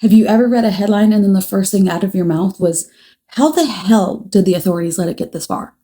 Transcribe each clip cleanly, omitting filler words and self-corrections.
Have you ever read a headline and then the first thing out of your mouth was, how the hell did the authorities let it get this far?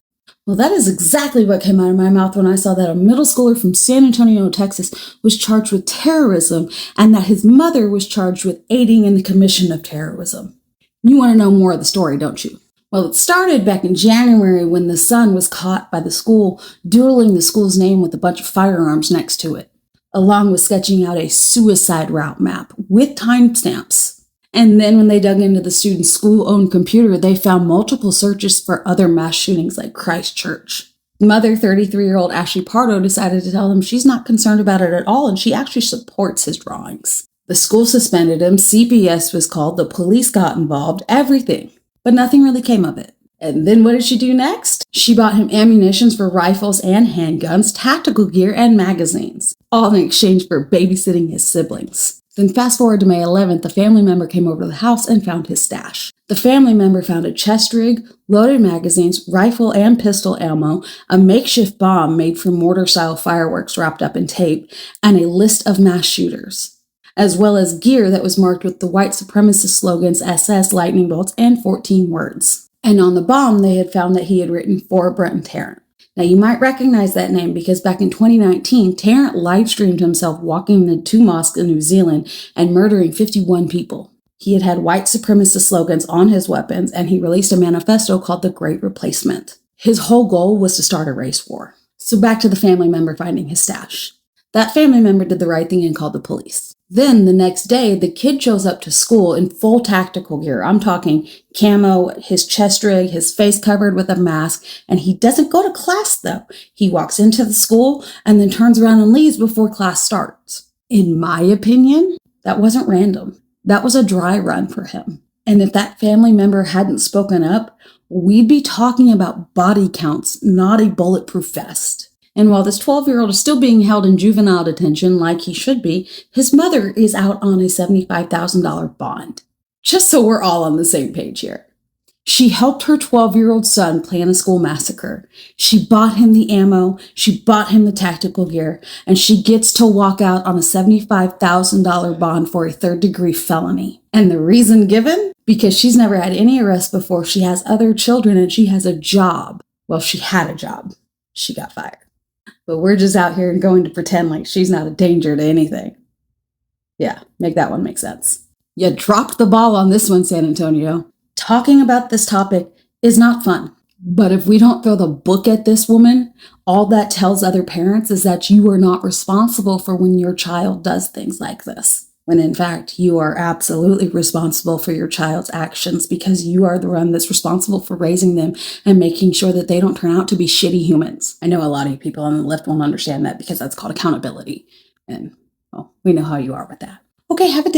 Well, that is exactly what came out of my mouth when I saw that a middle schooler from San Antonio, Texas, was charged with terrorism and that his mother was charged with aiding in the commission of terrorism. You want to know more of the story, don't you? Well, it started back in January when the son was caught by the school doodling the school's name with a bunch of firearms next to it, along with sketching out a suicide route map with timestamps. And then when they dug into the student's school-owned computer, they found multiple searches for other mass shootings like Christchurch. Mother, 33-year-old Ashley Pardo, decided to tell him she's not concerned about it at all, and she actually supports his drawings. The school suspended him, CPS was called, the police got involved, everything. But nothing really came of it. And then what did she do next? She bought him ammunitions for rifles and handguns, tactical gear, and magazines, all in exchange for babysitting his siblings. Then fast forward to May 11th, a family member came over to the house and found his stash. The family member found a chest rig, loaded magazines, rifle and pistol ammo, a makeshift bomb made from mortar-style fireworks wrapped up in tape, and a list of mass shooters, as well as gear that was marked with the white supremacist slogans SS, lightning bolts, and 14 words. And on the bomb, they had found that he had written for Brenton Tarrant. Now, you might recognize that name because back in 2019, Tarrant live-streamed himself walking the 2 mosques in New Zealand and murdering 51 people. He had had white supremacist slogans on his weapons, and he released a manifesto called The Great Replacement. His whole goal was to start a race war. So back to the family member finding his stash. That family member did the right thing and called the police. Then, the next day, the kid shows up to school in full tactical gear. I'm talking camo, his chest rig, his face covered with a mask, and he doesn't go to class, though. He walks into the school and then turns around and leaves before class starts. In my opinion, that wasn't random. That was a dry run for him. And if that family member hadn't spoken up, we'd be talking about body counts, not a bulletproof vest. And while this 12-year-old is still being held in juvenile detention like he should be, his mother is out on a $75,000 bond. Just so we're all on the same page here. She helped her 12-year-old son plan a school massacre. She bought him the ammo, she bought him the tactical gear, and she gets to walk out on a $75,000 bond for a third-degree felony. And the reason given? Because she's never had any arrests before, she has other children, and she has a job. Well, she had a job. She got fired. But we're just out here going to pretend like she's not a danger to anything. Yeah, make that one make sense. You dropped the ball on this one, San Antonio. Talking about this topic is not fun. But if we don't throw the book at this woman, all that tells other parents is that you are not responsible for when your child does things like this. When in fact, you are absolutely responsible for your child's actions because you are the one that's responsible for raising them and making sure that they don't turn out to be shitty humans. I know a lot of people on the left won't understand that because that's called accountability. And, well, we know how you are with that. Okay, have a day.